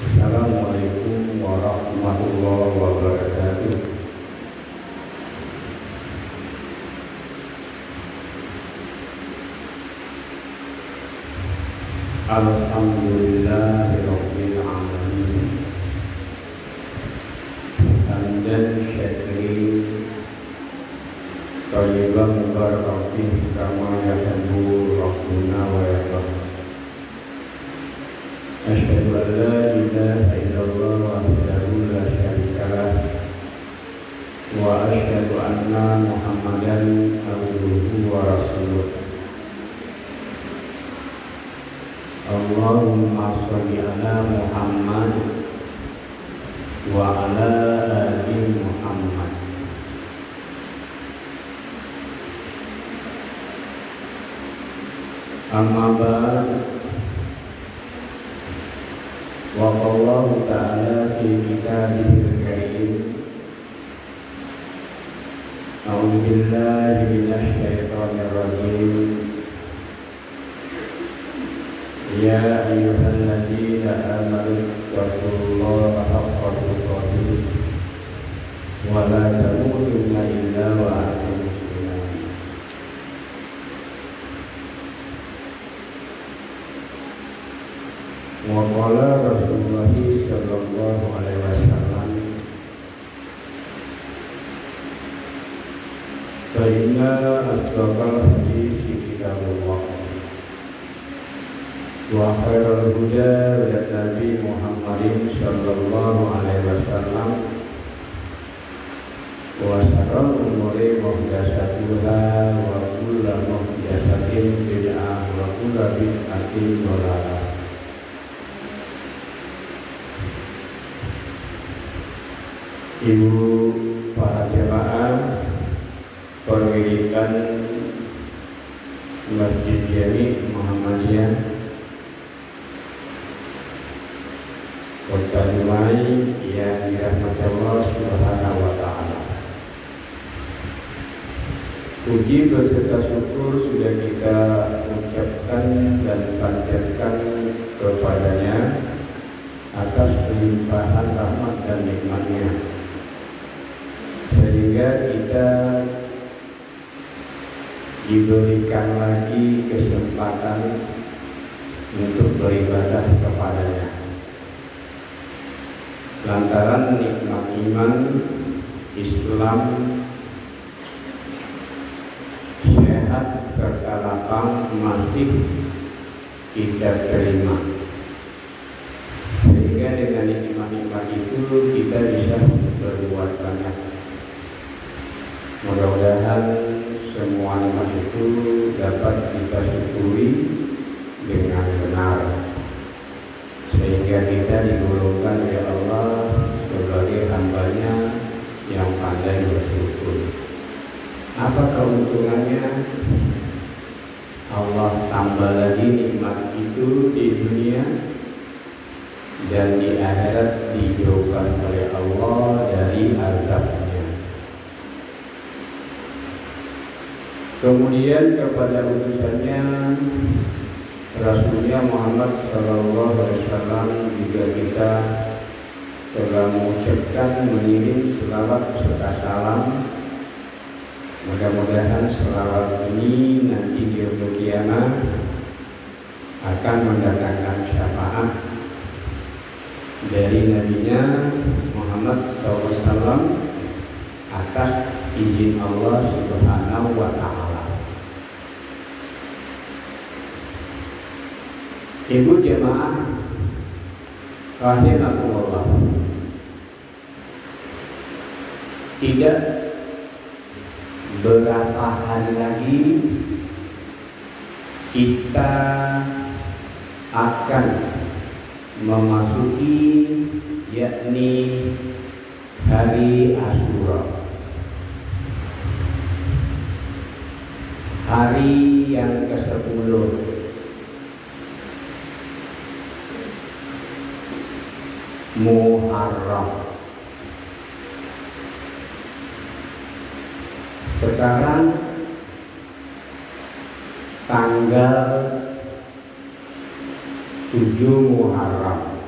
Assalamualaikum warahmatullahi wabarakatuh. Alhamdulillahirabbil alamin. Hamdan syakirin thayyiban mubarakan fihi kama yuhibbu rabbuna wa yardah. Asyhadu an la ilaha illallah wahdahu la syarika lah wa asyhadu anna Muhammadan abduhu wa rasuluh. Allahumma sholli ala Muhammad wa ala ali Muhammad. Amma ba'd. Wa qawlahu ta'ala fi kitabihil karim. A'udzu billahi minasy syaithanir rajim. Ya ayyuhalladzina amanu taqullaha haqqa tuqatih wa la tamutunna illa wa antum muslimun. Wa qala Rasulullah sallallahu alaihi wasallam, fa inna asdaqal hadits kitabullah wa khairul huda huda Nabi Muhammadin sallallahu alaihi wasallam wa syarrul umuri muhdatsatuha wa kullu muhdatsatin bid'ah wa kullu bid'atin dhalalah. Ibu para jemaah perwiritan Masjid Jami Muhammadiyah Kota Dumai yang dirahmati Allah Subhanahu wa Ta'ala. Puji beserta syukur sudah kita ucapkan dan panjatkan kepadanya atas limpahan rahmat dan nikmatnya, sehingga kita diberikan lagi kesempatan untuk beribadah kepadanya. Lantaran nikmat iman, Islam, sehat serta lapang masih kita terima, sehingga dengan nikmat-nikmat itu kita bisa berbuat banyak. Mudah-mudahan semua nikmat itu dapat kita syukuri dengan benar, sehingga kita digolongkan oleh Allah sebagai hambanya yang pandai bersyukur. Apa keuntungannya? Allah tambah lagi nikmat itu di dunia, dan di akhirat dijauhkan oleh Allah dari azabnya. Kemudian kepada utusannya Rasulnya Muhammad sallallahu alaihi wasallam juga kita telah mengucapkan, mengirim selawat serta salam. Mudah-mudahan selawat ini nanti di yaumul qiyamah akan mendatangkan syafaat dari nabinya Muhammad SAW atas izin Allah Subhanahu wa Ta'ala. Ibu jemaah rahimakumullah, tidak berapa hari lagi kita akan memasuki yakni hari Asyura, hari yang ke-10 Muharram. Sekarang tanggal 7 Muharram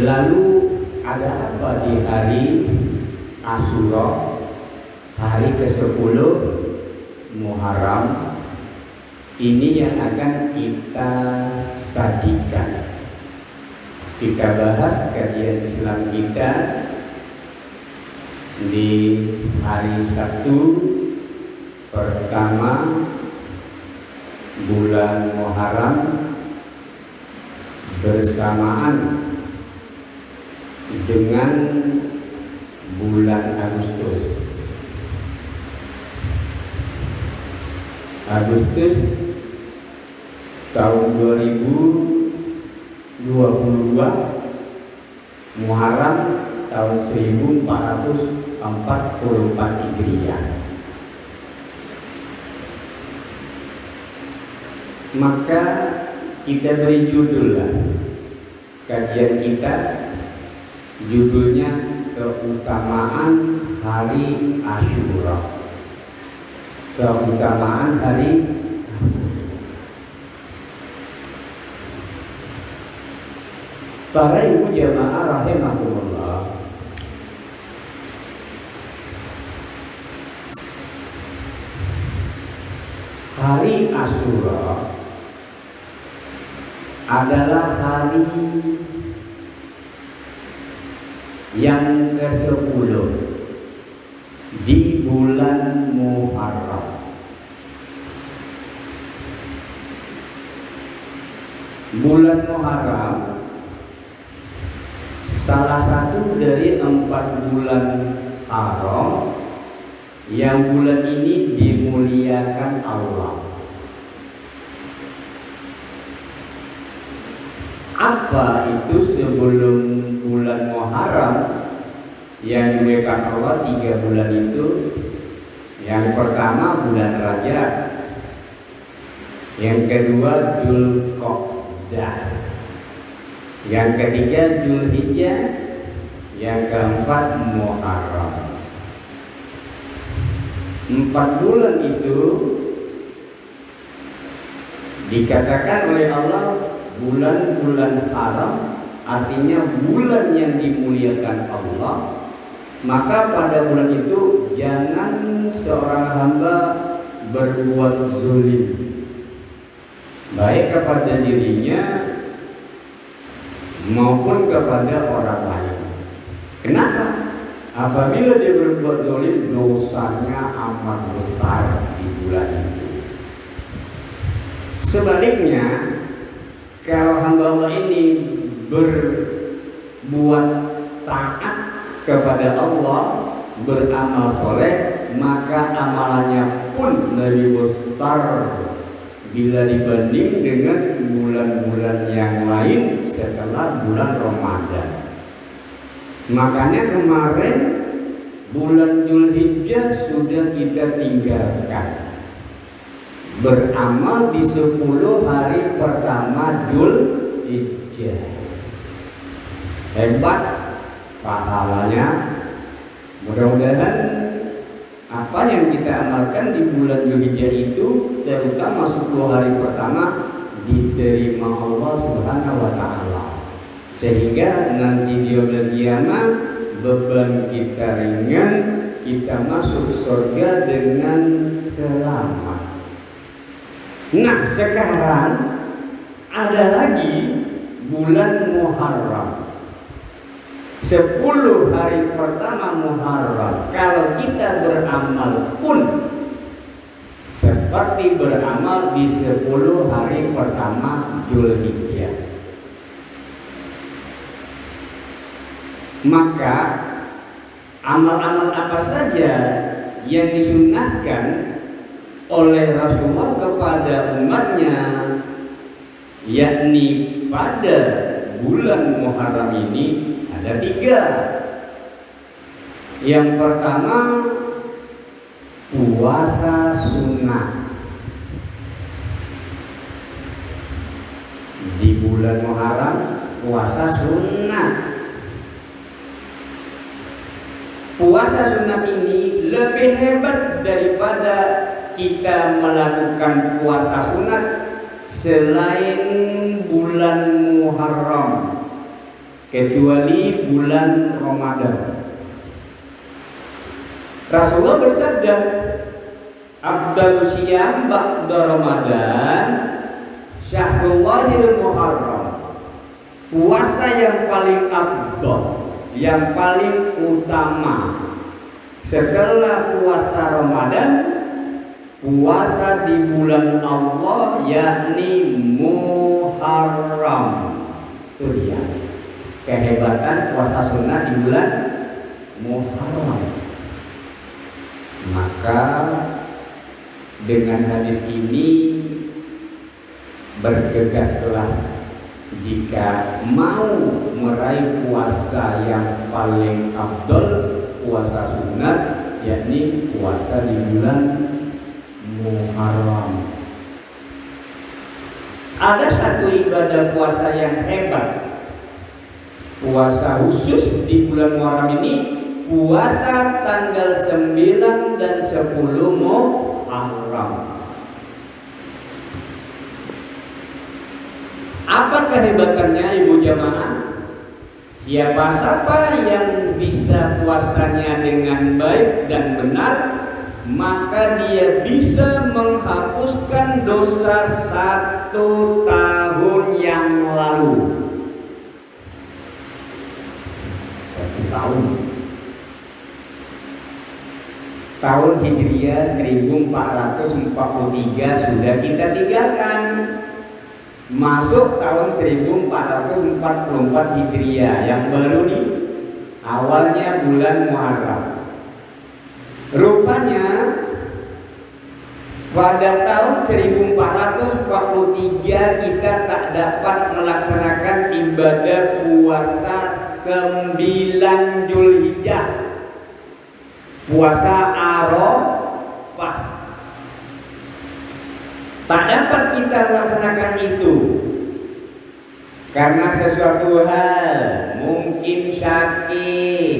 Lalu ada apa di hari Asyura, hari ke-10 Muharram? Ini yang akan kita sajikan. Kita bahas kajian Islam kita di hari Sabtu pertama bulan Muharram bersamaan dengan bulan Agustus tahun 2022, Muharram tahun 1444 Hijriah. Maka kita beri judul lah kajian kita, judulnya keutamaan hari Asyura. Keutamaan hari para ibu jamaah rahimakumullah. Hari Asyura adalah hari yang ke-10 di bulan Muharram. Bulan Muharram salah satu dari 4 bulan haram yang bulan ini dimuliakan Allah. Apa itu sebelum bulan Muharram yang dimuliakan Allah? 3 bulan itu. Yang pertama bulan Rajab, yang kedua Dzulqa'dah, yang ketiga Dzulhijjah, yang keempat Muharram. 4 bulan itu dikatakan oleh Allah bulan-bulan haram, artinya bulan yang dimuliakan Allah. Maka pada bulan itu jangan seorang hamba berbuat zalim, baik kepada dirinya maupun kepada orang lain. Kenapa? Apabila dia berbuat zalim, dosanya amat besar di bulan itu. Sebaliknya, kalau hamba Allah ini berbuat taat kepada Allah, beramal soleh, maka amalannya pun lebih besar bila dibanding dengan bulan-bulan yang lain setelah bulan Ramadan. Makanya kemarin bulan Dzulhijjah sudah kita tinggalkan, beramal di 10 hari pertama Dzulhijjah. Hebat pahalanya. Mudah-mudahan apa yang kita amalkan di bulan Dzulhijjah itu, terutama 10 hari pertama, diterima Allah Subhanahu wa Ta'ala, sehingga nanti di yaumil qiyamah beban kita ringan, kita masuk surga dengan selamat. Nah, sekarang ada lagi bulan Muharram, 10 hari pertama Muharram. Kalau kita beramal pun seperti beramal di 10 hari pertama Dzulhijjah. Maka amal-amal apa saja yang disunnahkan oleh Rasulullah kepada umatnya, yakni pada bulan Muharram ini, ada 3. Yang pertama, puasa sunnah. Di bulan Muharram puasa sunnah. Puasa sunnah ini lebih hebat daripada kita melakukan puasa sunat selain bulan Muharram. kecuali bulan Ramadan. Rasulullah bersabda, "Afdalus syiyam ba'da Ramadan Syahrullahil Muharram." Puasa yang paling afdal, yang paling utama setelah puasa Ramadan, puasa di bulan Allah, yakni Muharram. Itu dia kehebatan puasa sunnah di bulan Muharram. Maka dengan hadis ini bergegaslah jika mau meraih puasa yang paling afdal, puasa sunat, yakni puasa di bulan Muharram. Ada satu ibadah puasa yang hebat, puasa khusus di bulan Muharram ini, puasa tanggal 9 dan 10 Muharram. Apa kehebatannya, ibu jamaah? Siapa yang bisa puasanya dengan baik dan benar, maka dia bisa menghapuskan dosa 1 tahun yang lalu. 1 tahun. Tahun Hijriah 1443 sudah kita tinggalkan. Masuk tahun 1444 Hijriah yang baru nih, awalnya bulan Muharram. Rupanya pada tahun 1443 kita tak dapat melaksanakan ibadah puasa 9 Zulhijjah, puasa Arafah. Tak dapat kita melaksanakan itu karena sesuatu hal, mungkin sakit,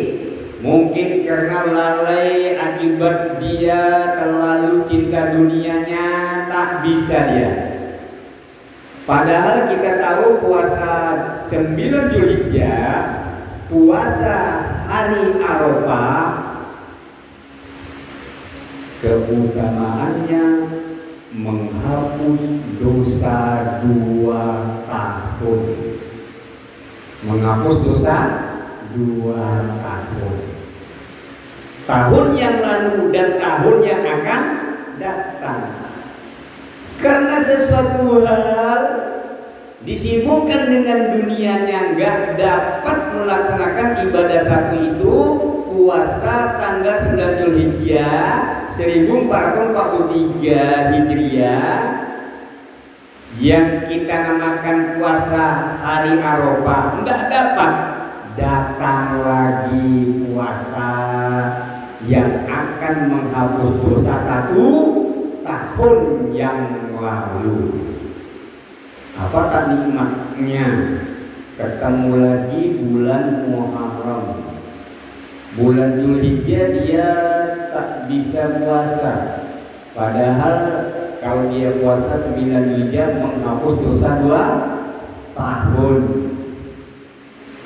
mungkin karena lalai akibat dia terlalu cinta dunianya, tak bisa dia. Padahal kita tahu puasa 9 Zulhijjah, puasa hari Arafah, keutamaannya menghapus dosa 2 tahun. Menghapus dosa 2 tahun. Tahun yang lalu dan tahun yang akan datang. Karena sesuatu hal disibukkan dengan dunianya, nggak dapat melaksanakan ibadah satu itu, puasa tanggal 9 Zulhijjah 1443 Hijriah yang kita namakan puasa hari Arafah, nggak dapat. Datang lagi puasa yang akan menghapus dosa 1 tahun yang lalu. Apa tak nikmatnya ketemu lagi bulan Muharram. Bulan Zulhijjah dia tak bisa puasa. Padahal kalau dia puasa 9 Zulhijjah menghapus dosa 2 tahun.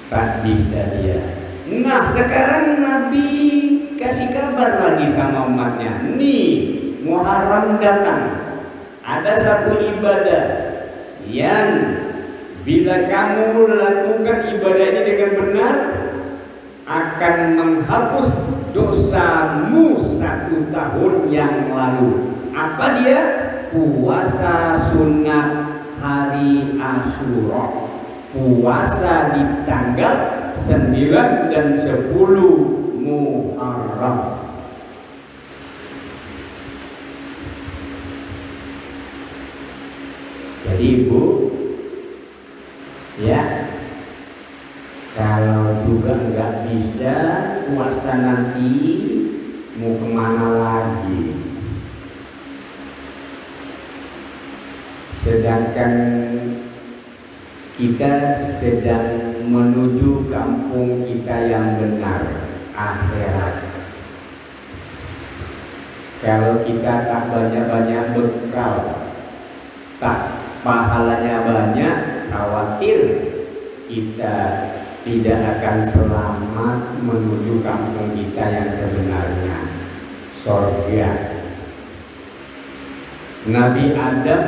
Tak bisa dia. Nah, sekarang Nabi kasih kabar lagi sama umatnya. Nih, Muharram datang. Ada satu ibadah yang bila kamu lakukan ibadah ini dengan benar, akan menghapus dosamu 1 tahun yang lalu. Apa dia? Puasa sunat hari Asyura. Puasa di tanggal 9 dan 10 Muharram. Jadi ibu, ya, kalau juga nggak bisa puasa nanti, mau kemana lagi? Sedangkan kita sedang menuju kampung kita yang benar, akhirat. Kalau kita tak banyak-banyak bekal, tak pahalanya banyak, khawatir kita tidak akan selamat menuju kampung kita yang sebenarnya, surga. Nabi Adam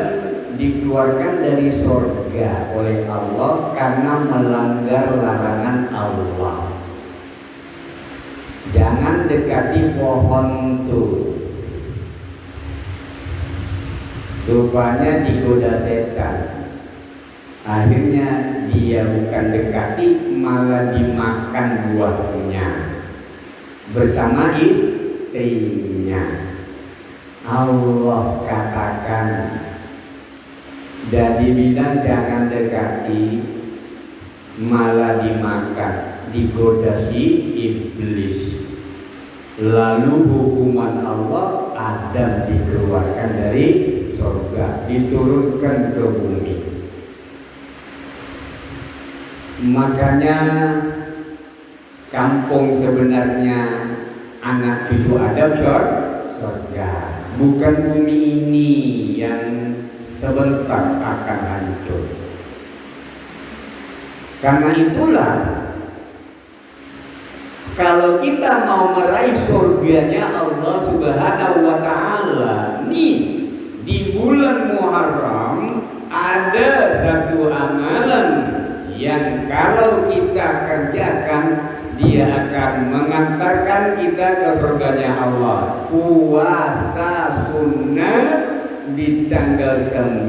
dikeluarkan dari surga oleh Allah karena melanggar larangan Allah. Jangan dekati pohon tuh. Rupanya digoda setan. Akhirnya dia bukan dekati, malah dimakan buahnya bersama istrinya. Allah katakan dan dibilang jangan dekati, malah dimakan, digoda si iblis. Lalu hukuman Allah, Adam dikeluarkan dari surga, diturunkan ke bumi. Makanya kampung sebenarnya anak cucu Adam surga, bukan bumi ini yang sebentar akan hancur. Karena itulah kalau kita mau meraih surganya Allah Subhanahu wa Ta'ala, nih di bulan Muharram ada satu amalan yang kalau kita kerjakan dia akan mengantarkan kita ke surganya Allah. Puasa sunnah di tanggal 9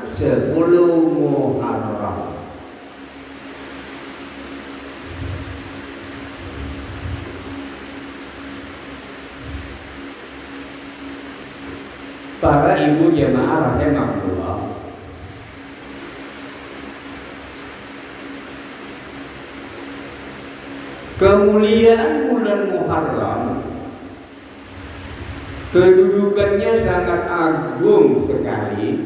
10 Muharram. Para ibu jemaah rahimakumullah, kemuliaan bulan Muharram kedudukannya sangat agung sekali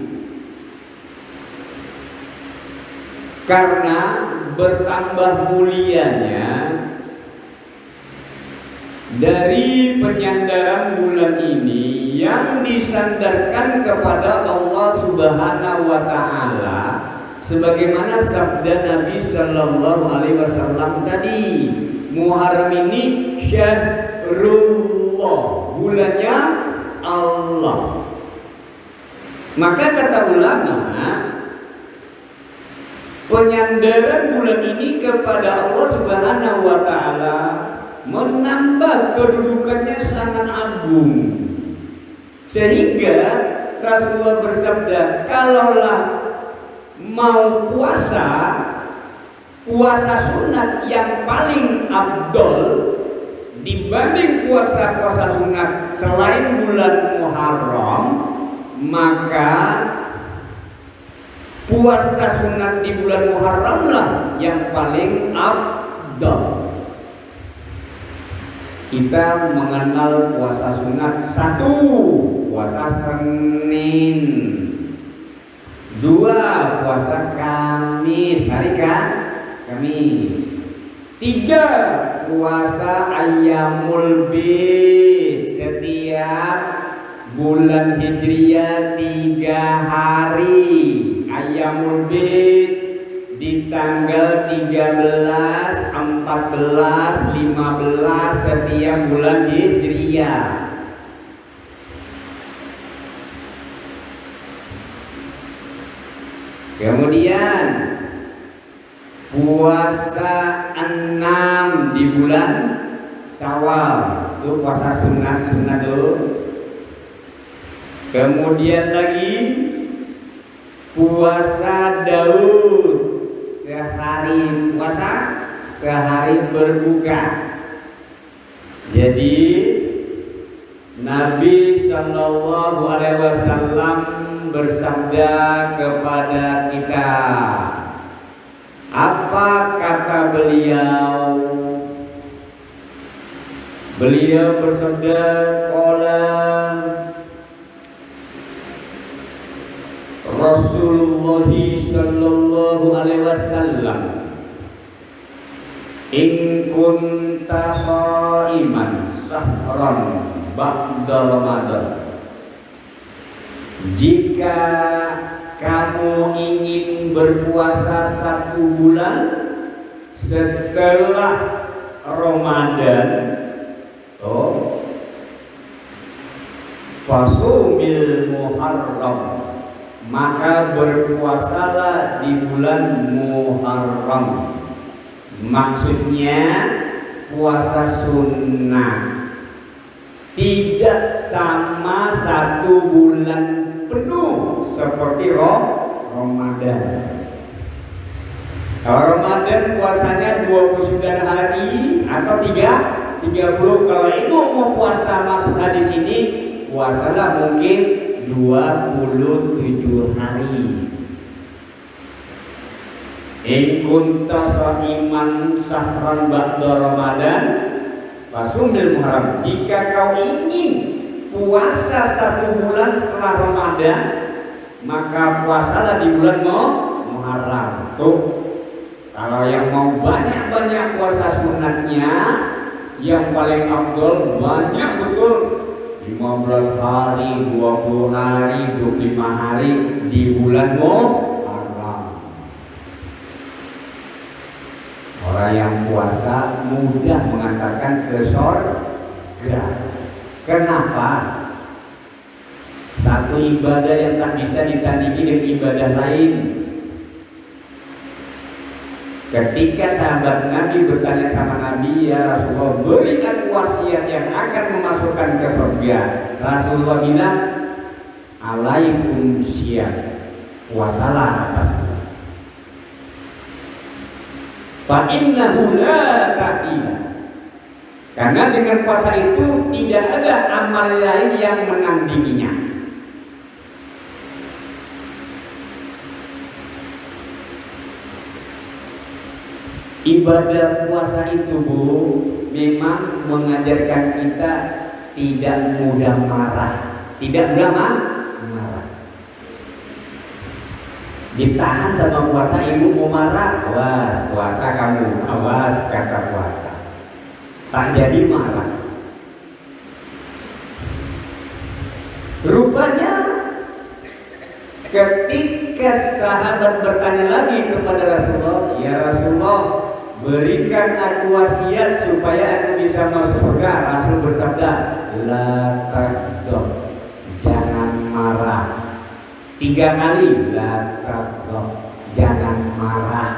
karena bertambah mulianya dari penyandaran bulan ini yang disandarkan kepada Allah Subhanahu wa Ta'ala, sebagaimana sabda Nabi Sallallahu Alaihi Wasallam tadi, Muharram ini syahrullah, bulannya Allah. Maka kata ulama, penyandaran bulan ini kepada Allah Subhanahu wa Ta'ala menambah kedudukannya sangat agung, sehingga Rasulullah bersabda, kalaulah mau puasa sunat yang paling abdol dibanding puasa sunat selain bulan Muharram, maka puasa sunat di bulan Muharram lah yang paling abdol. Kita mengenal puasa sunat: 1. Puasa Senin, 2. Puasa Kamis, hari Kamis, 3. Puasa Ayyamul Bid, setiap bulan Hijriah 3 hari. Ayyamul Bid di tanggal 13, 14, 15 setiap bulan Hijriah. Kemudian puasa 6 di bulan Syawal, itu puasa sunat tuh. Kemudian lagi puasa Daud, sehari puasa, sehari berbuka. Jadi Nabi Sallallahu Alaihi Wasallam bersabda kepada kita, apa kata beliau? Beliau bersabda, qala Rasulullah Sallallahu Alaihi Wasallam, in kunta shaiman sahran ba'da Ramadan, jika kamu ingin berpuasa 1 bulan setelah Ramadan, fasumil Muharram, maka berpuasalah di bulan Muharram. Maksudnya puasa sunnah, tidak sama 1 bulan penuh seperti Ramadan. Kalau Ramadan puasanya 29 hari atau 30. Kalau ibu mau puasa masuk hadis ini, puasalah mungkin 27 hari. In kunta sha'iman syahran ba'da Ramadan fasumil Muharram. Jika kau ingin puasa 1 bulan setelah Ramadan, maka puasalah di bulan Muharram. Tuh, kalau yang mau banyak-banyak puasa sunatnya, yang paling afdol banyak betul, 15 hari, 20 hari, 25 hari di bulan Muharram. Orang yang puasa mudah mengantarkan ke surga. Kenapa? Satu ibadah yang tak bisa ditandingi dengan ibadah lain. Ketika sahabat Nabi bertanya sama Nabi, ya Rasulullah, beri aku wasiat yang akan memasukkan ke surga. Rasulullah bilang, alaikum syiyam, puasalah atas. Fa innahu la ta'ila. Karena dengan puasa itu tidak ada amal lain yang menandinginya. Ibadah puasa itu, Bu, memang mengajarkan kita tidak mudah marah, tidak mudah marah. Ditahan sama puasa, ibu mau marah, awas puasa kamu, awas kata puasa. Tak jadi marah. Rupanya ketika sahabat bertanya lagi kepada Rasulullah, ya Rasulullah, berikan aku wasiat supaya aku bisa masuk surga. Rasul bersabda, la taghdab, jangan marah. 3 kali, la taghdab, jangan marah.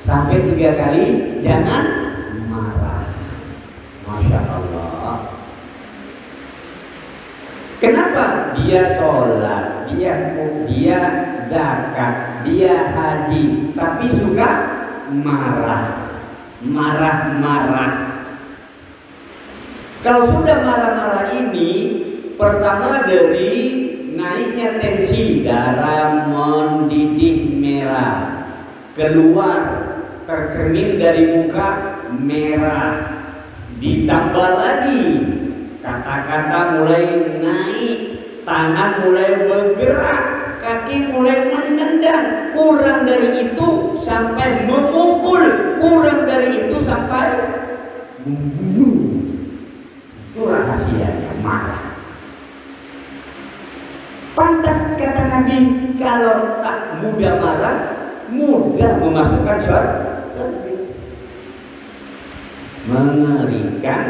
Sampai 3 kali, jangan marah. Masya Allah. Kenapa? Dia sholat, dia zakat, dia haji, tapi suka marah. Kalau sudah marah-marah ini, pertama dari naiknya tensi, darah mendidih merah, keluar tercermin dari muka merah, ditambah lagi kata-kata mulai naik, tangan mulai bergerak, kaki mulai menendang, kurang dari itu sampai memukul, kurang dari itu sampai membunuh. Itu rahasianya marah. Pantas kata Nabi, kalau tak mudah marah, mudah memasukkan surga. Mengerikan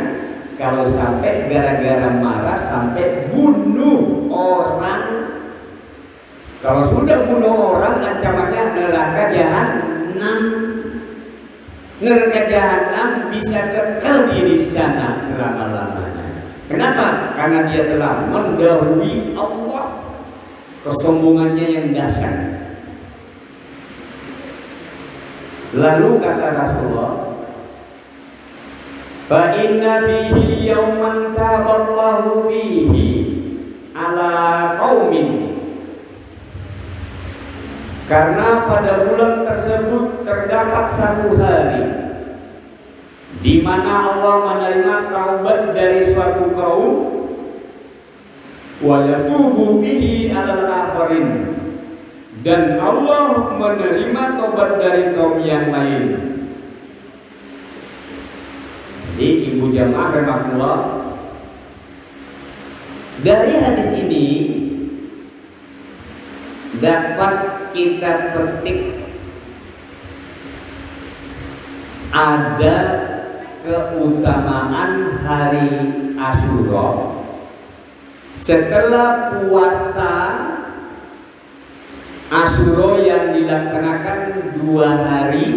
kalau sampai gara-gara marah sampai bunuh orang. Kalau sudah bunuh orang, ancamannya neraka jahanam. Neraka jahanam bisa kekal di sana selama-lamanya. Kenapa? Karena dia telah mendahului Allah. Kesombongannya yang dahsyat. Lalu kata Rasulullah, fa inna fihi yawman taballahu fihi ala qaumin. Karena pada bulan tersebut terdapat 1 hari di mana Allah menerima taubat dari suatu kaum, wa yatubu fihi alal akharin, dan Allah menerima taubat dari kaum yang lain. Jadi ibu jamaah rahmatullah, dari hadis ini dapat kita petik ada keutamaan hari Asyura setelah puasa Asyura yang dilaksanakan 2 hari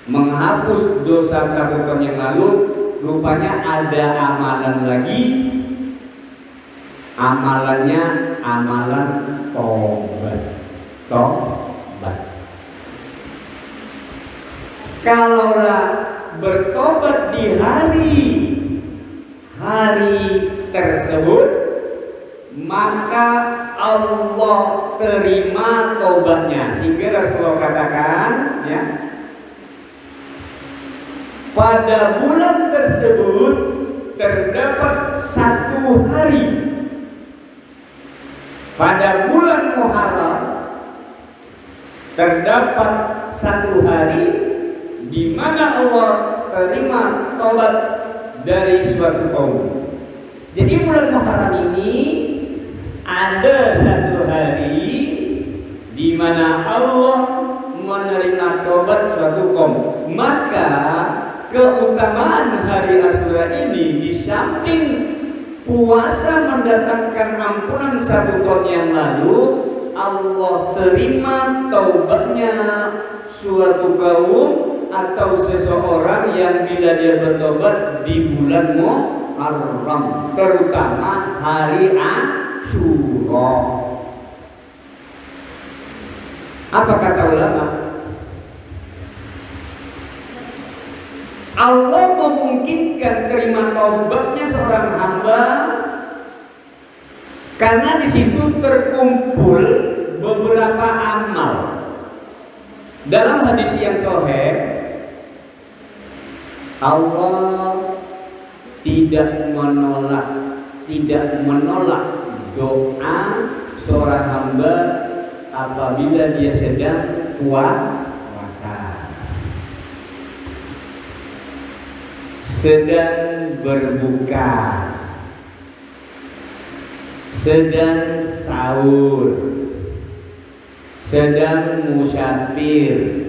menghapus dosa 1 tahun yang lalu. Rupanya ada amalan lagi, amalannya amalan tobat. Kalaulah bertobat di hari tersebut, maka Allah terima tobatnya. Sehingga Rasulullah katakan, ya, pada bulan tersebut terdapat 1 hari, pada bulan Muharram terdapat 1 hari di mana Allah terima tobat dari suatu kaum. Jadi bulan Muharram ini ada 1 hari di mana Allah menerima tobat suatu kaum. Maka keutamaan hari Asyura ini, di samping puasa mendatangkan ampunan 1 tahun yang lalu, Allah terima taubatnya suatu kaum atau seseorang yang bila dia bertobat di bulan Muharram, terutama hari Asyura. Apa kata ulama? Allah memungkinkan terima taubatnya seorang hamba karena di situ terkumpul beberapa amal. Dalam hadis yang sahih, Allah tidak menolak doa seorang hamba apabila dia sedang puasa, sedang berbuka, sedang sahur, sedang musyafir.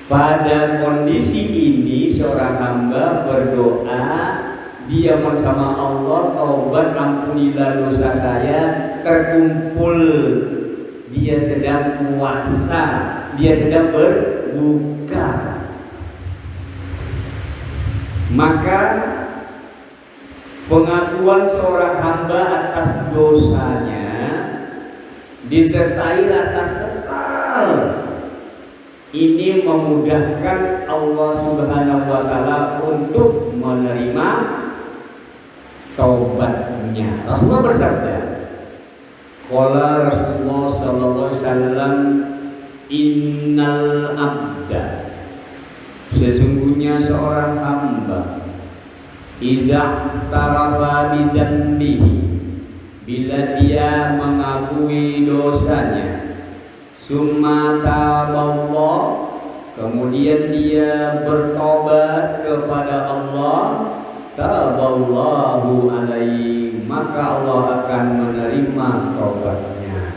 Pada kondisi ini seorang hamba berdoa, dia mohon sama Allah, taubat ampunilah dosa saya, terkumpul dia sedang puasa, dia sedang berbuka, maka pengakuan seorang hamba atas dosanya disertai rasa sesal. Ini memudahkan Allah Subhanahu wa Ta'ala untuk menerima taubatnya. Rasulullah bersabda, qala Rasulullah sallallahu alaihi wasallam, innal abda, sesungguhnya seorang hamba, iza tarafa bi dzambihi, bila dia mengakui dosanya, summa taballah, kemudian dia bertobat kepada Allah, taballahu alaihi, maka Allah akan menerima tobatnya.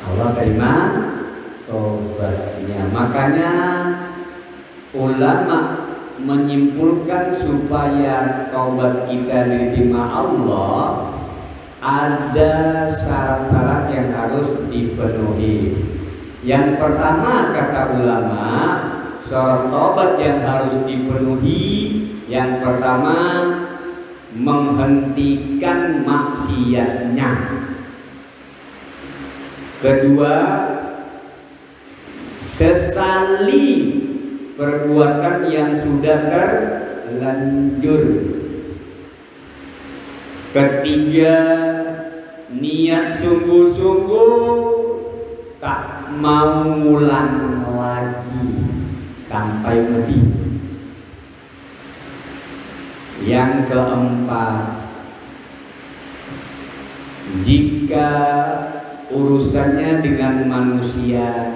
Allah terima tobatnya. Makanya ulama menyimpulkan supaya tobat kita diterima Allah, ada syarat-syarat yang harus dipenuhi. Yang pertama, kata ulama, syarat tobat yang harus dipenuhi, yang pertama, menghentikan maksiatnya. Kedua, sesali perbuatan yang sudah terlanjur. Ketiga, niat sungguh-sungguh tak mau ngulang lagi sampai mati. Yang keempat, jika urusannya dengan manusia,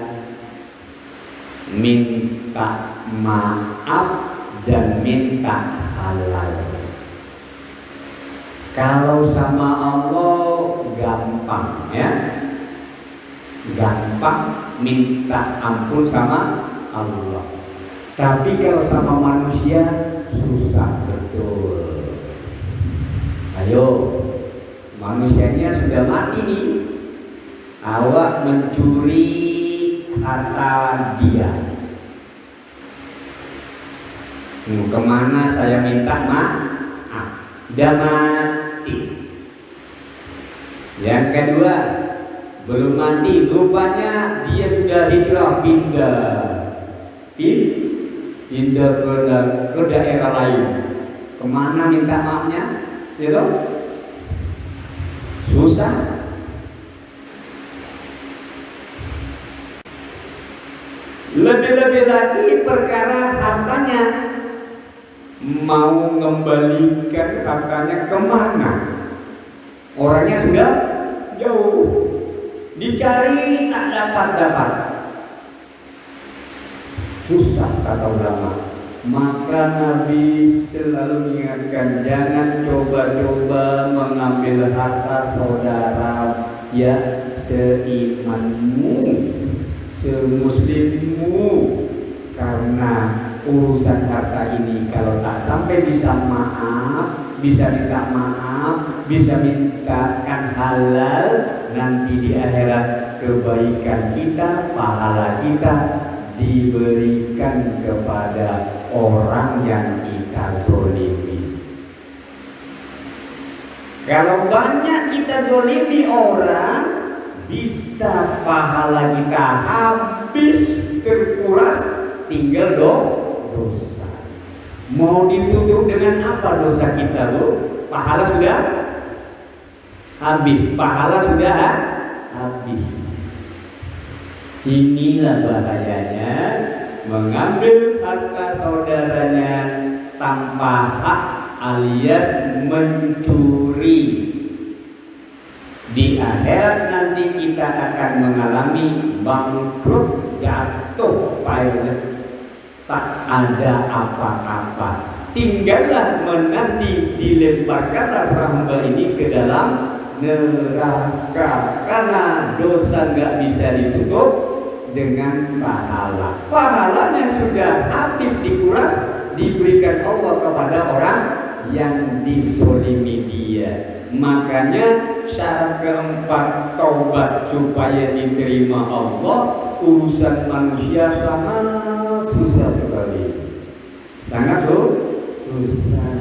minta maaf dan minta halal. Kalau sama Allah gampang, ya, gampang minta ampun sama Allah. Tapi kalau sama manusia susah betul. Ayo, manusianya sudah mati nih. Awak mencuri harta dia. Kemana saya minta maaf? Dia mati. Yang kedua, belum mati, rupanya dia sudah hijrah pindah ke daerah lain. Kemana minta maafnya? Gitu? Susah. Lebih-lebih lagi perkara hartanya, mau mengembalikan hartanya kemana? Orangnya sudah jauh, dicari tak dapat. Susah kata ulama. Maka Nabi selalu mengingatkan, jangan coba-coba mengambil harta saudara ya seimanmu, semuslimmu, karena urusan harta ini kalau tak sampai bisa maaf, bisa minta maaf, bisa mintakan halal, nanti di akhirat kebaikan kita, pahala kita diberikan kepada orang yang kita zolimi. Kalau banyak kita zolimi orang, bisa pahala kita habis terkuras, tinggal dosa. Mau ditutup dengan apa dosa kita, Bu? Pahala sudah habis, pahala sudah habis. Inilah bahayanya mengambil harta saudaranya tanpa hak alias mencuri. Di akhirat nanti kita akan mengalami bangkrut, jatuh payah, tak ada apa-apa. Tinggallah menanti dilemparkanlah seorang hamba ini ke dalam neraka, karena dosa nggak bisa ditutup dengan pahala. Pahalanya sudah habis dikuras, diberikan Allah kepada orang yang dizolimi dia. Makanya syarat keempat taubat supaya diterima Allah, urusan manusia sangat susah sekali, sangat susah.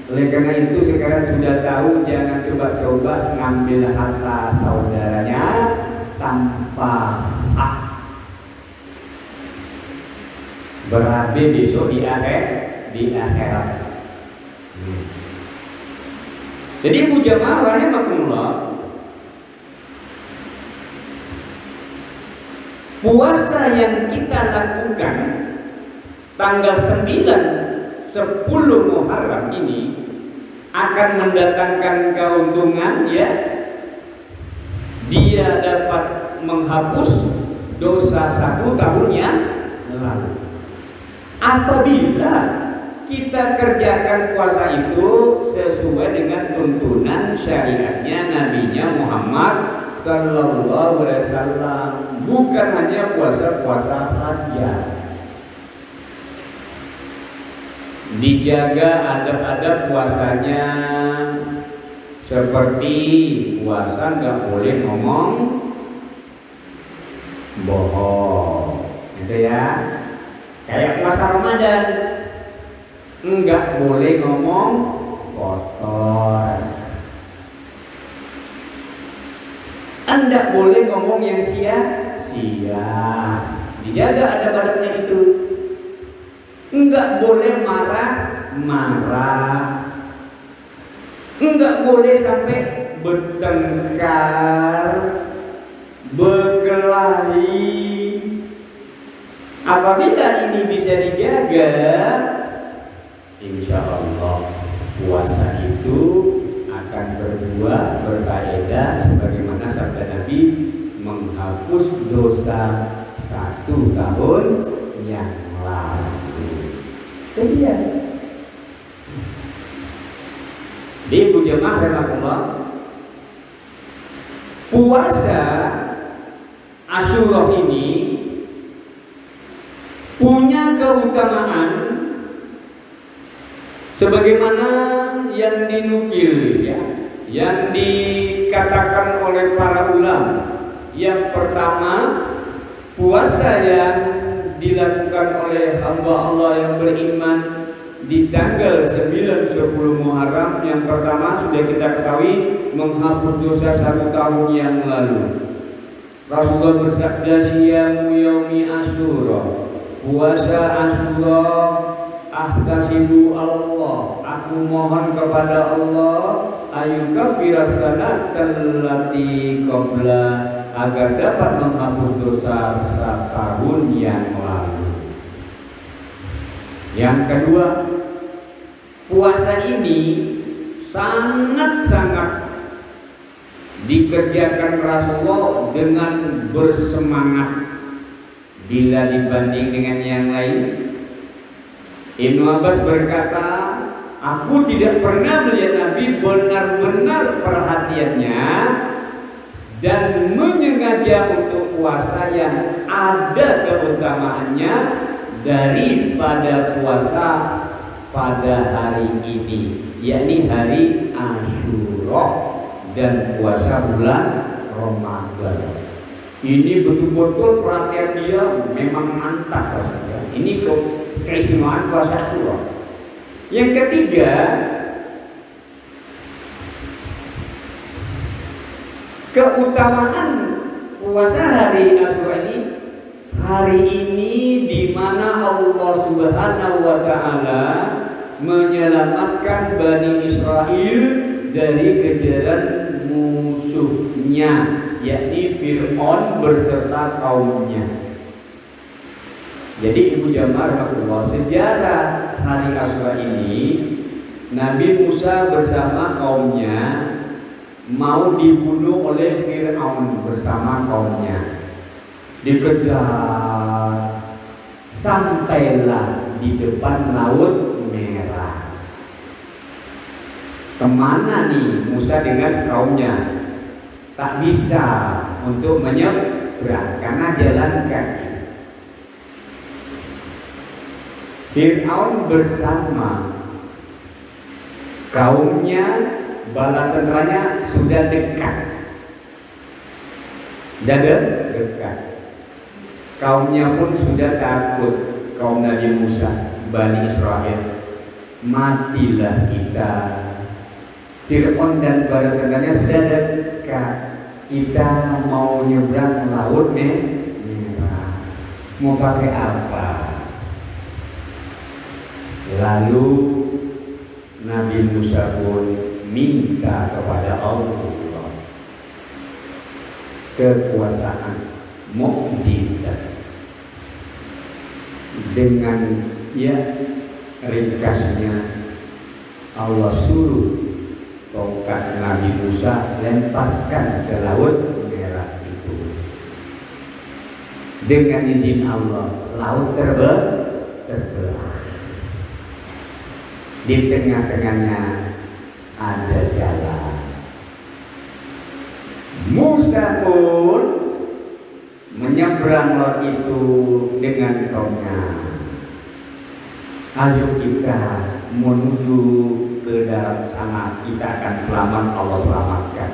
Oleh karena itu sekarang sudah tahu, jangan coba-coba ngambil harta saudaranya tanpa hak. Berarti besok di akhirat. Jadi ibu jamaah rahimakumullah, puasa yang kita lakukan tanggal 9 10 Muharram ini akan mendatangkan keuntungan, ya. Dia dapat menghapus dosa 1 tahun yang lalu. Apabila kita kerjakan puasa itu sesuai dengan tuntunan syariatnya Nabinya Muhammad Sallallahu Alaihi Wasallam, bukan hanya puasa-puasa saja. Dijaga adab-adab puasanya, seperti puasa nggak boleh ngomong bohong, gitu ya. Kayak puasa Ramadan, nggak boleh ngomong kotor, nggak boleh ngomong yang sia-sia. Dijaga adab-adabnya itu. Enggak boleh marah-marah, enggak boleh sampai bertengkar, berkelahi. Apabila ini bisa dijaga, insya Allah puasa itu akan berbuah berfaedah, sebagaimana sabda Nabi, menghapus dosa 1 tahun yang lalu. Kemudian di ibu jemaah rahimakumullah, puasa Asyura ini punya keutamaan sebagaimana yang dinukil ya, yang dikatakan oleh para ulama. Yang pertama, puasa yang dilakukan oleh hamba Allah yang beriman di tanggal 9-10 Muharram, yang pertama sudah kita ketahui menghapus dosa 1 tahun yang lalu. Rasulullah bersabda, "Syiyamu yaumi Asyura," puasa Asyura, "ahtasibu Allah," aku mohon kepada Allah, "ayyukaffira sanatal lati qabla," agar dapat menghapus dosa 1 tahun yang lalu. Yang kedua, puasa ini sangat-sangat dikerjakan Rasulullah dengan bersemangat bila dibanding dengan yang lain. Ibnu Abbas berkata, "Aku tidak pernah melihat Nabi benar-benar perhatiannya dan menyengaja untuk puasa yang ada keutamaannya daripada puasa pada hari ini, yakni hari Asyura dan puasa bulan Ramadan." Ini betul-betul perhatian dia memang mantap rasanya. Ini keistimewaan puasa Asyura. Yang ketiga, keutamaan puasa hari Asyura ini, hari ini di mana Allah Subhanahu wa taala menyelamatkan Bani Israel dari kejaran musuhnya, yakni Fir'aun berserta kaumnya. Jadi Ibu Jamaah rahmatullah, sejarah hari Asyura ini, Nabi Musa bersama kaumnya mau dibunuh oleh Fir'aun bersama kaumnya. Dikejar sampailah di depan Laut Merah. Kemana nih Musa dengan kaumnya? Tak bisa untuk menyeberang karena jalan kaki. Fir'aun bersama kaumnya, bala tentaranya sudah dekat. Dekat. Kaumnya pun sudah takut, kaum Nabi Musa, Bani Israel. Matilah kita. Fir'aun dan bala tentaranya sudah dekat. Kita mau nyebrang Laut Merah. Mau pakai apa? Lalu Nabi Musa pun minta kepada Allah kekuasaan, mukjizat. Dengan ringkasnya Allah suruh tongkat Nabi Musa lemparkan ke Laut Merah itu. Dengan izin Allah, laut terbelah. Di tengah-tengahnya ada jalan. Musa pun menyeberang laut itu dengan kaumnya. Ayo kita menuju ke dalam sana, kita akan selamat, Allah selamatkan.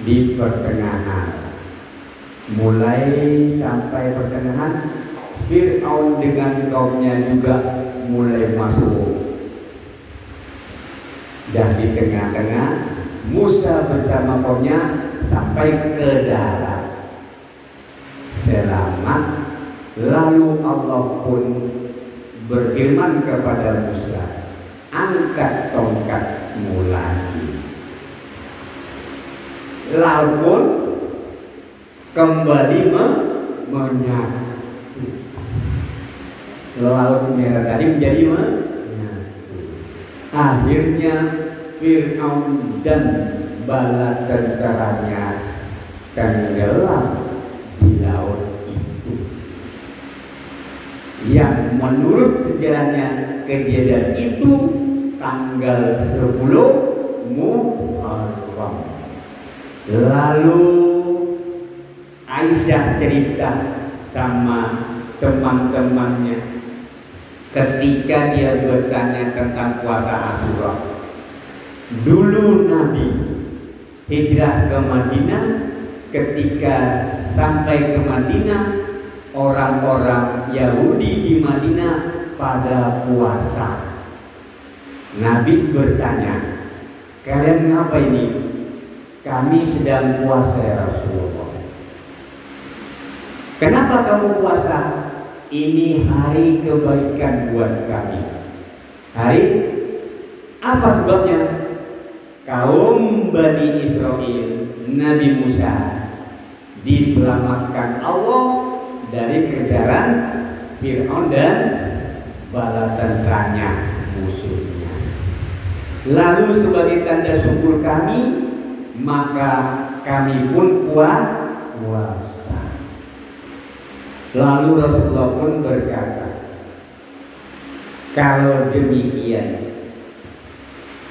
Di pertengahan, mulai sampai pertengahan, Fir'aun dengan kaumnya juga mulai masuk. Dan di tengah-tengah, Musa bersama kaumnya sampai ke darat selamat. Lalu Allah pun berfirman kepada Musa, angkat tongkatmu lagi. Laut pun kembali menyatu. Laut Merah tadi menjadi menyatu. Akhirnya Fir'aun dan bala tentaranya tenggelam di laut itu. Yang menurut sejarahnya kejadian itu tanggal 10 Muharram. Lalu Aisyah cerita sama teman-temannya ketika dia bertanya tentang puasa Asyura. Dulu Nabi hijrah ke Madinah, ketika sampai ke Madinah, orang-orang Yahudi di Madinah pada puasa. Nabi bertanya, kalian ngapa ini? Kami sedang puasa ya Rasulullah. Kenapa kamu puasa? Ini hari kebaikan buat kami. Hari apa sebabnya? Kaum Bani Israel, Nabi Musa diselamatkan Allah dari kejaran Fir'aun dan bala tentaranya, musuhnya. Lalu sebagai tanda syukur kami, maka kami pun puasa. Lalu Rasulullah pun berkata, kalau demikian,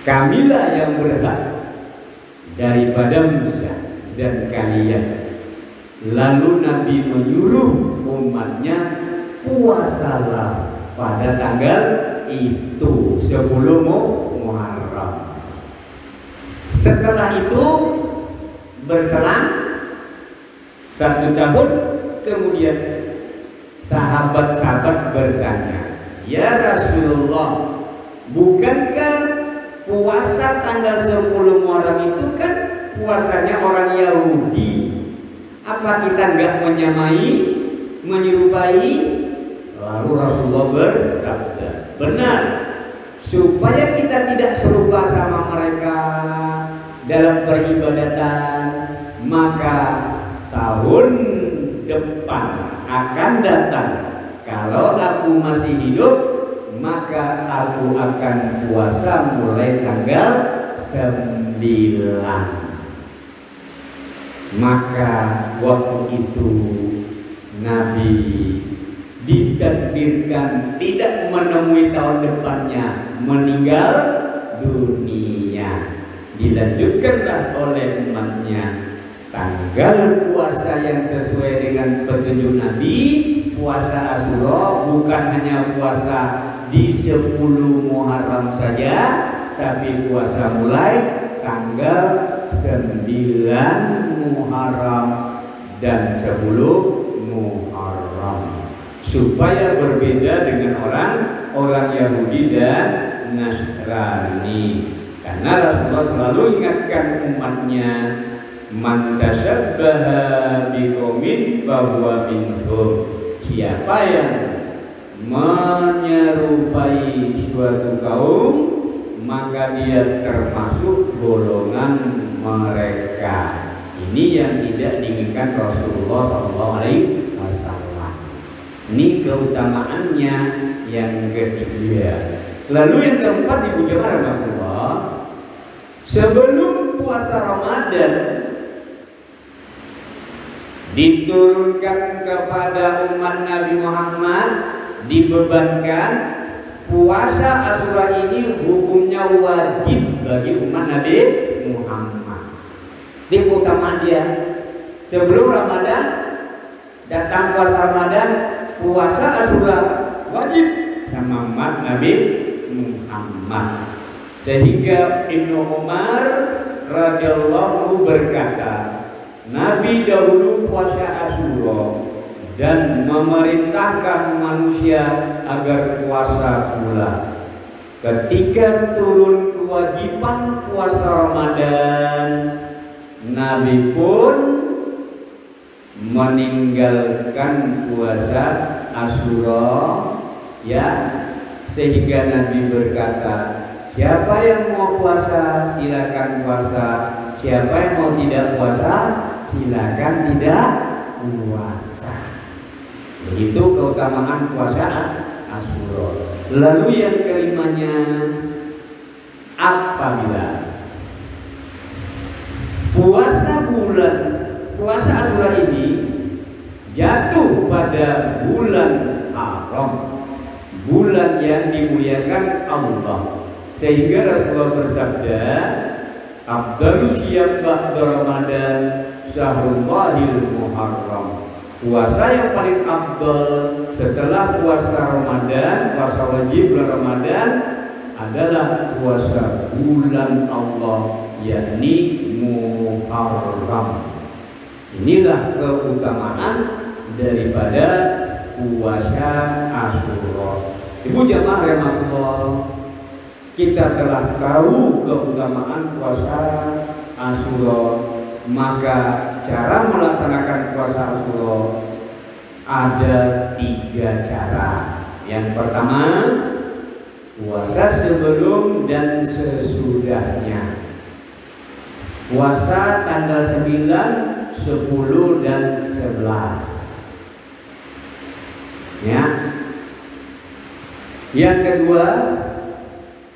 kamilah yang berhak daripada Musa dan kalian. Lalu Nabi menyuruh umatnya, puasalah pada tanggal itu 10 Muharram. Setelah itu berselang 1 tahun kemudian sahabat-sahabat bertanya, ya Rasulullah, bukankah puasa tanggal 10 Muharram itu kan puasanya orang Yahudi? Apa kita enggak menyamai, menyerupai? Lalu Rasulullah bersabda, benar, supaya kita tidak serupa sama mereka dalam peribadatan, maka tahun depan akan datang, kalau aku masih hidup, maka aku akan puasa mulai tanggal 9. Maka waktu itu Nabi ditakdirkan tidak menemui tahun depannya, meninggal dunia. Dilanjutkanlah oleh umatnya tanggal puasa yang sesuai dengan petunjuk Nabi, puasa Asyura, bukan hanya puasa di 10 Muharram saja, tapi puasa mulai tanggal 9 Muharram dan 10 Muharram, supaya berbeda dengan orang Yahudi dan Nasrani. Karena Rasulullah selalu ingatkan umatnya, man tashabbaha biqaumin fahuwa minhum. Siapa yang menyerupai suatu kaum, maka dia termasuk golongan mereka. Ini yang tidak diinginkan Rasulullah SAW. Ini keutamaannya yang ketiga. Lalu yang keempat, Ibu Jemaah rahmatullah, sebelum puasa Ramadan diturunkan kepada umat Nabi Muhammad, dibebankan puasa Asyura ini hukumnya wajib bagi umat Nabi Muhammad. Di keutamaan dia, sebelum Ramadan datang puasa Ramadan, puasa Asyura wajib sama umat Nabi Muhammad. Sehingga Ibnu Umar radhiyallahu berkata, Nabi dahulu puasa Asyura dan memerintahkan manusia agar puasa pula. Ketika turun kewajiban puasa Ramadan, Nabi pun meninggalkan puasa Asyura, ya, sehingga Nabi berkata, siapa yang mau puasa silakan puasa, siapa yang mau tidak puasa silakan tidak puasa. Begitu keutamaan puasa Asyura. Lalu yang kelimanya, apabila puasa Asyura ini jatuh pada bulan haram, bulan yang dimuliakan Allah, sehingga Rasulullah bersabda, afdalus siyam ba'da Ramadan syahrul Muharram. puasa yang paling afdal setelah puasa Ramadan, puasa wajib bulan Ramadan adalah puasa bulan Allah, yakni Muharram. Inilah keutamaan daripada puasa Asyura. Ibu jamaah rahimakumullah, kita telah tahu keutamaan puasa Asyura, maka cara melaksanakan puasa Asyura ada 3 cara. Yang pertama, puasa sebelum dan sesudahnya. Puasa tanggal 9, 10 dan 11. Ya. Yang kedua,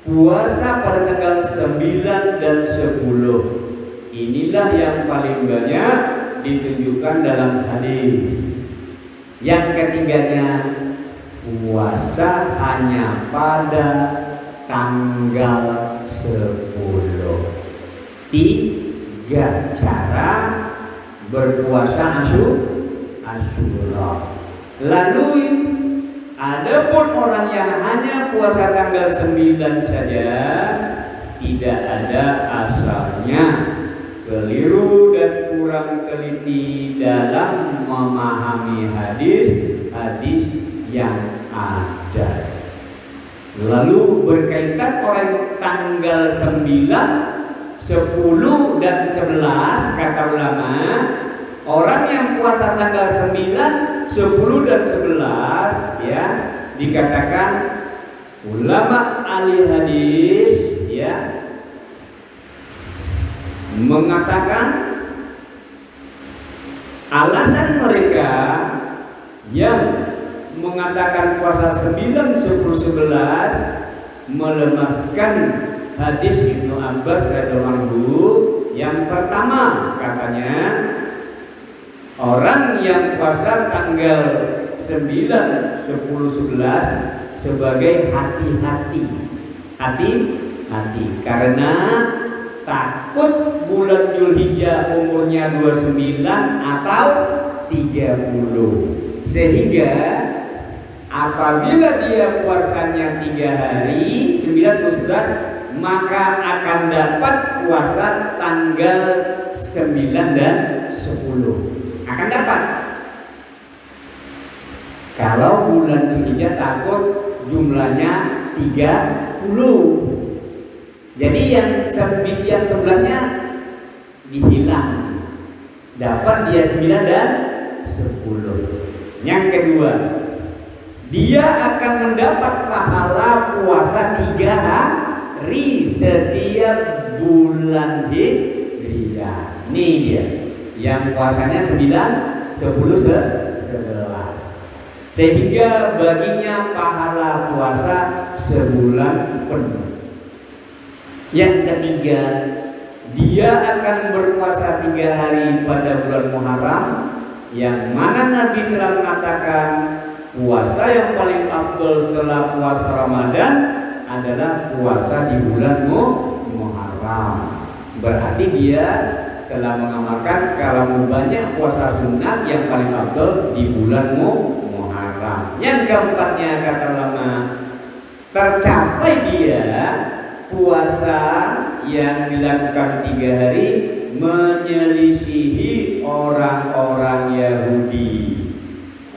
puasa pada tanggal 9 dan 10. Inilah yang paling banyak ditunjukkan dalam hadis. Yang ketiganya, puasa hanya pada tanggal 10. 3 cara berpuasa Asyura. Lalu adapun orang yang hanya puasa tanggal 9 saja, tidak ada asalnya, keliru dan kurang teliti dalam memahami hadis yang ada. Lalu berkaitan orang tanggal 9, 10 dan 11, kata ulama, orang yang puasa tanggal 9, 10 dan 11 ya, dikatakan ulama ahli hadis ya mengatakan alasan mereka yang mengatakan puasa 9, 10, 11 melemahkan hadis Ibnu Abbas radhiyallahu anhu. Yang pertama katanya, orang yang puasa tanggal 9, 10, 11 sebagai hati-hati karena takut bulan Dzulhijjah umurnya 29 atau 30, sehingga apabila dia puasanya 3 hari 9, 10, 11, maka akan dapat puasa tanggal 9 dan 10. Akan dapat. Kalau bulan Dzulhijjah takut jumlahnya 30. Jadi yang 11-nya dihilang. Dapat dia 9 dan 10. Yang kedua, dia akan mendapat pahala puasa 3 hari setiap bulan Hijriah. Ini dia yang puasanya 9, 10, 11. Sehingga baginya pahala puasa sebulan penuh. Yang ketiga, dia akan berpuasa 3 hari pada bulan Muharram, yang mana Nabi telah mengatakan puasa yang paling afdal setelah puasa Ramadan adalah puasa di bulan Muharram. Berarti dia telah mengamalkan kalau banyak puasa sunat yang paling afdal di bulan Muharram. Yang keempatnya kata ulama, tercapai dia puasa yang dilakukan 3 hari menyelisihi orang-orang Yahudi.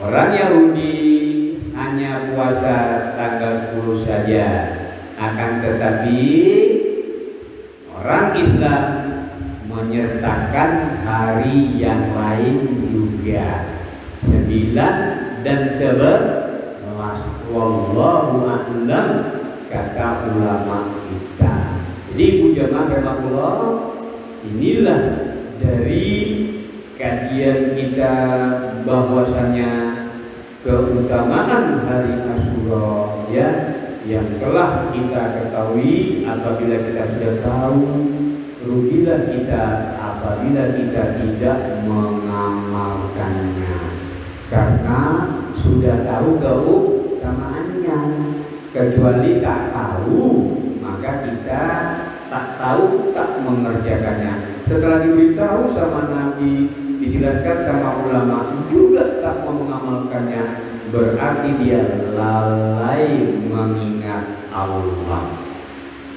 Orang Yahudi hanya puasa tanggal 10 saja, akan tetapi orang Islam menyertakan hari yang lain juga, 9 dan 11. Wallahu a'lam, kata ulama kita. Jadi ibu jamaah rahimakumullah, inilah dari kajian kita bahwasanya keutamaan hari Asyura ya, yang telah kita ketahui. Apabila kita sudah tahu, rugilah kita apabila kita tidak mengamalkannya, karena sudah tahu keutamaannya. Kecuali tak tahu, maka kita tak tahu, tak mengerjakannya. Setelah diberitahu sama Nabi, dijelaskan sama ulama, juga tak mau mengamalkannya, berarti dia lalai mengingat Allah.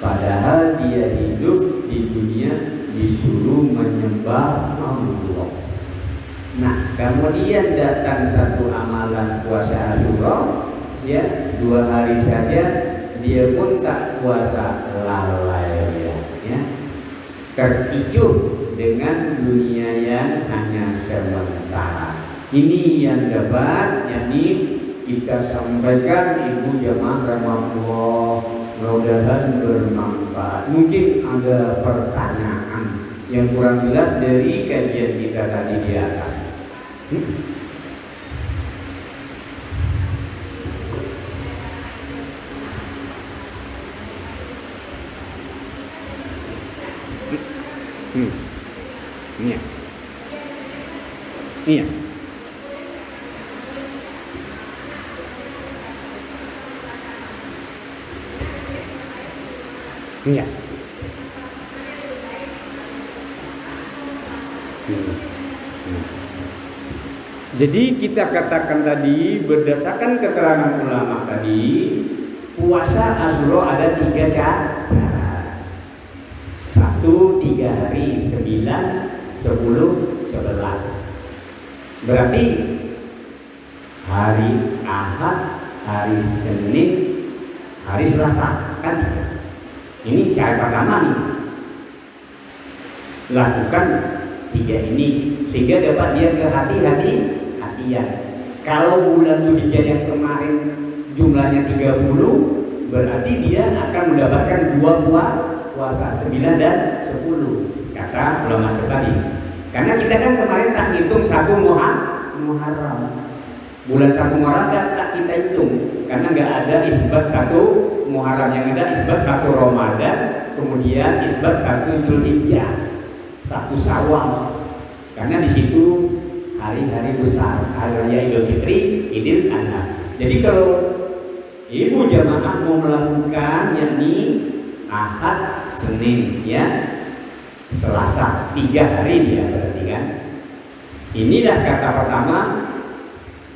Padahal dia hidup di dunia disuruh menyembah Allah. Nah, kemudian datang satu amalan puasa Asyura, ya 2 hari saja dia pun tak puasa, lalai ya. Terkicup dengan dunia yang hanya sementara. Ini yang dapat kita sampaikan, ibu jamaah rahmatullah, mudah-mudahan bermanfaat. Mungkin ada pertanyaan yang kurang jelas dari kajian kita tadi di atas. Iya. Iya. Iya. Jadi kita katakan tadi berdasarkan keterangan ulama tadi, puasa Asyura ada 3 cara. 1, 3 hari, 9, 10, 11. Berarti hari Ahad, hari Senin, hari Selasa, kan? Ini cara pertama nih. Lakukan 3 ini sehingga dapat dia ke hati-hatian. Kalau bulan Dzulhijjah yang kemarin jumlahnya 30, berarti dia akan mendapatkan 2 puasa 9 dan 10, kata ulama tadi. Karena kita kan kemarin tak hitung 1 Muharram. Bulan 1 Muharram tak kita hitung, karena nggak ada isbat 1 Muharram, yang ada isbat 1 Ramadan, kemudian isbat 1 Dzulhijjah, 1 Syawal. Karena di situ hari-hari besar, hari raya Idul Fitri, Idul Adha. Jadi kalau ibu jamaah mau melakukan yakni Ahad, Senin, ya, Selasa, 3 hari dia berarti kan. Inilah kata pertama,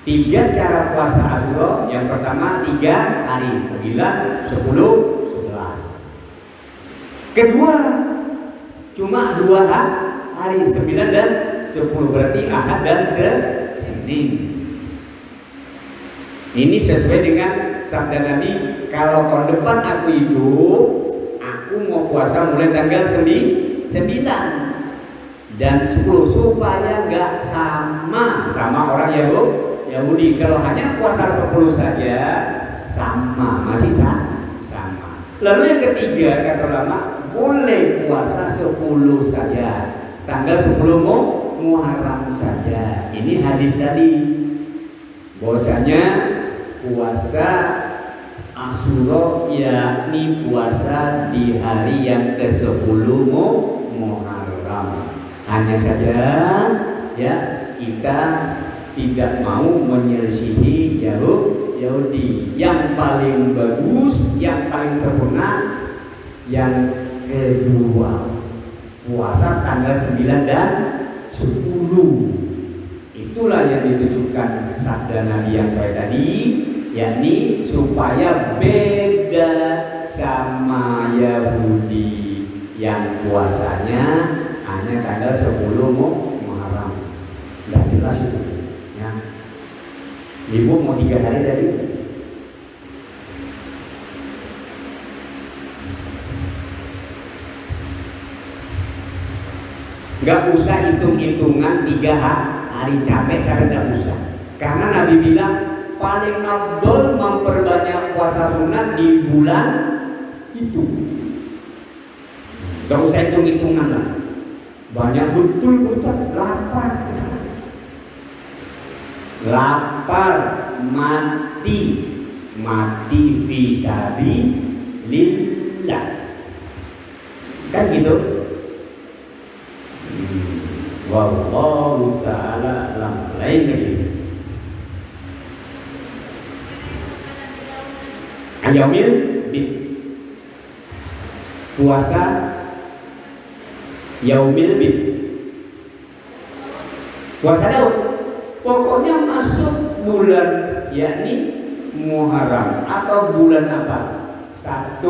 3 cara puasa Asyura. Yang pertama 3 hari, 9, 10, 11. Kedua cuma 2 hari, 9 dan 10, berarti Ahad dan Senin. Ini sesuai dengan sabda Nabi, kalau tahun depan aku hidup, aku mau puasa mulai tanggal 9 dan 10 supaya gak sama orang Yahudi. Kalau hanya puasa 10 saja masih sama. Lalu yang ketiga kata ulama, boleh puasa 10 saja, tanggal 10 Muharram saja. Ini hadis tadi, bahwasanya puasa Asyura yakni puasa di hari yang ke-10 Muharram. Hanya saja ya kita tidak mau menyelisihi Yahudi. Yang paling bagus, yang paling sempurna, yang kedua, puasa tanggal 9 dan 10. Itulah yang ditujukan sabda Nabi yang saya tadi, yakni supaya beda sama Yahudi yang puasanya hanya tanggal 10 Muharram. Sudah jelas itu ya. Ibu mau 3 hari tadi. Gak usah hitung-hitungan 3 hari, capek gak usah. Karena Nabi bilang paling afdol memperbanyak puasa sunat di bulan itu. Gak usah hitung-hitungan lah. Banyak betul Ustaz, lapar mati fisabilillah. Kan gitu. Wallahu ta'ala alam. Lain lagi. Ayamil bid. puasa Yaumil Bid, puasa Daud. Pokoknya masuk bulan yakni Muharram atau bulan apa? 1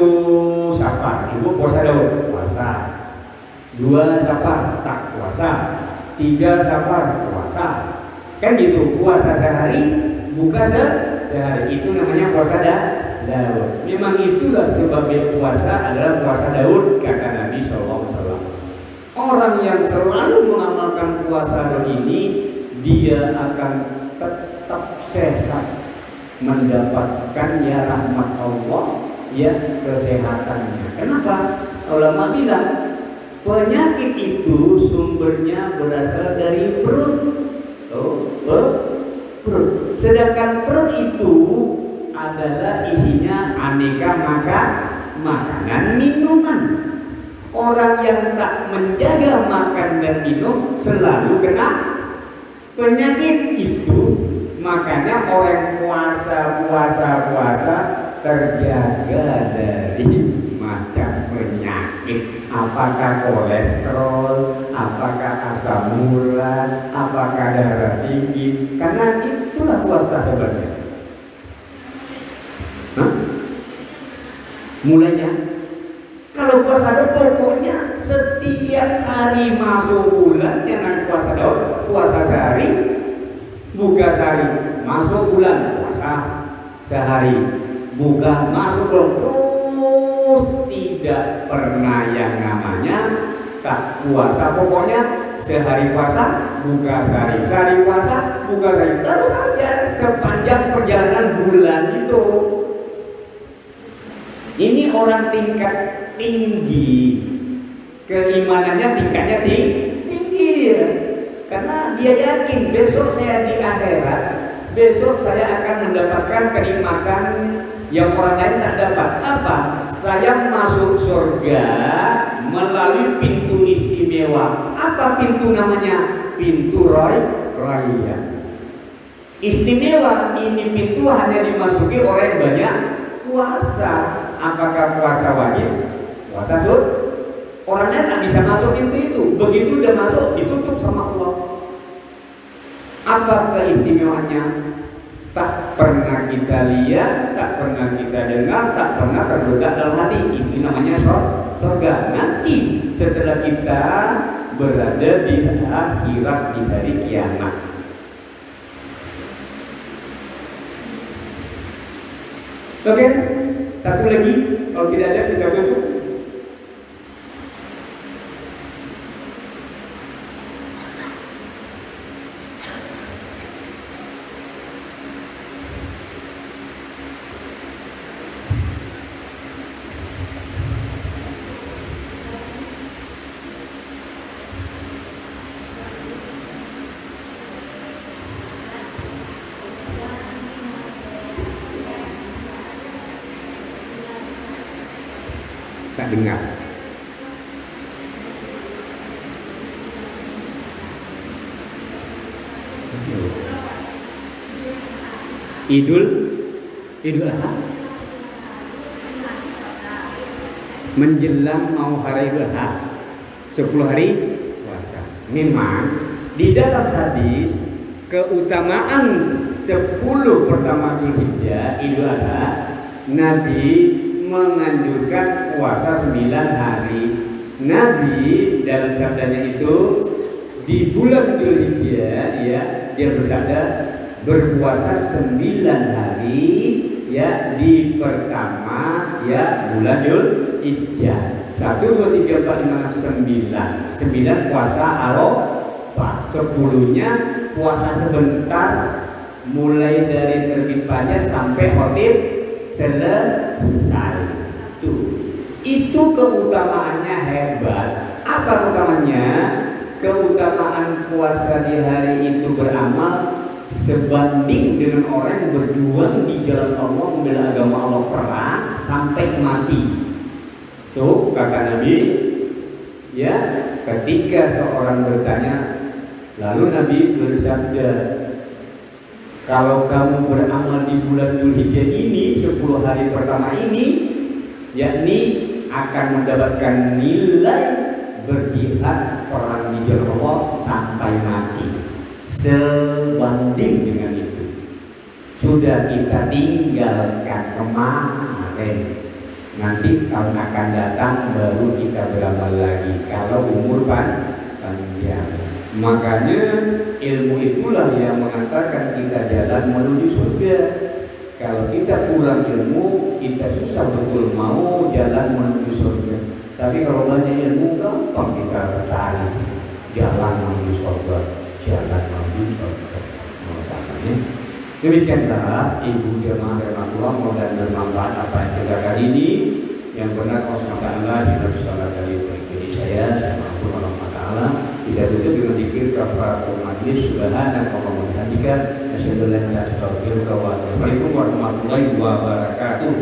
Safar ibu puasa Daud, puasa. 2 Safar tak puasa. 3 Safar puasa. Kan gitu, puasa sehari, buka sehari. Itu namanya puasa Daud. Memang itulah sebabnya puasa adalah puasa Daud, kata Nabi SAW. Orang yang selalu mengamalkan puasa Daud ini, dia akan tetap sehat, mendapatkan ya rahmat Allah, ya kesehatannya. Kenapa? Ulama bilang penyakit itu sumbernya berasal dari perut. Perut. Sedangkan perut itu adalah isinya aneka makanan minuman. Orang yang tak menjaga makan dan minum selalu kena penyakit itu. Makanya orang puasa terjaga dari macam penyakit. Apakah kolesterol, apakah asam urat, apakah darah tinggi. Karena itulah puasa hebatnya. Mulainya kalau puasa Daud pokoknya setiap hari masuk bulan yang namanya puasa Daud, puasa sehari, buka sehari, masuk bulan puasa sehari, buka masuk bulan, terus tidak pernah yang namanya tak puasa. Pokoknya sehari puasa, buka sehari, sehari puasa, buka sehari, terus saja sepanjang perjalanan bulan itu. Ini orang tingkat tinggi, keimanannya tingkatnya tinggi dia, karena dia yakin besok saya di akhirat, besok saya akan mendapatkan kenikmatan yang orang lain tak dapat. Apa? Saya masuk surga melalui pintu istimewa. Apa pintu namanya? Pintu Rayyan. Istimewa ini pintu hanya dimasuki orang yang banyak puasa. Apakah puasa wajib? Puasa sunnah. Orangnya tak bisa masuk pintu itu. Begitu udah masuk, ditutup sama Allah. Apa keistimewaannya? Tak pernah kita lihat, tak pernah kita dengar, tak pernah terbedak dalam hati. Itu namanya surga. Nanti setelah kita berada di akhirat, di hari kiamat. Oke, satu lagi, kalau tidak ada kita tutup. Tak dengar. Idul Adha menjelang mau hari Idul Adha 10 hari puasa. Memang di dalam hadis keutamaan 10 pertama Dzulhijjah Idul Adha, Nabi menganjurkan puasa 9 hari. Nabi dalam sabdanya itu di bulan Dzulhijjah ya, dia bersabda berpuasa 9 hari ya di pertama ya bulan Dzulhijjah. 1 2 3 4 5 6 9 puasa Arafah. 10-nya puasa sebentar mulai dari terbit fajar sampai khotib selesai. Itu keutamaannya hebat. Apa keutamaannya? Keutamaan puasa di hari itu beramal sebanding dengan orang yang berjuang di jalan Allah, membela agama Allah, perang sampai mati. Tuh kata Nabi ya, ketika seorang bertanya, lalu Nabi bersabda, kalau kamu beramal di bulan Dzulhijjah ini 10 hari pertama ini, yakni akan mendapatkan nilai berjihad perang di jalan Allah sampai mati. Sebanding dengan itu sudah kita tinggalkan kemarin, nanti tahun akan datang baru kita beramal lagi kalau umur panjang. Makanya ilmu itulah yang mengantarkan kita jalan menuju surga. Kalau kita kurang ilmu, kita susah betul mau jalan menuju surga. Tapi kalau banyak ilmu, gampang kita cari jalan menuju surga, jalan menuju surga. Makanya demikianlah ibu jemaah rahmatullah, mudah bermanfaat apa yang kita kali ini. Yang benar Allah SWT tidak salah dari pribadi saya maupun Allah SWT. Kita tutup dengan zikir kafaratul majlis subhanaka wa bihamdika asyhadu an la ilaha illa anta astaghfiruka wa atubu ilaik. Assalamualaikum warahmatullahi wabarakatuh.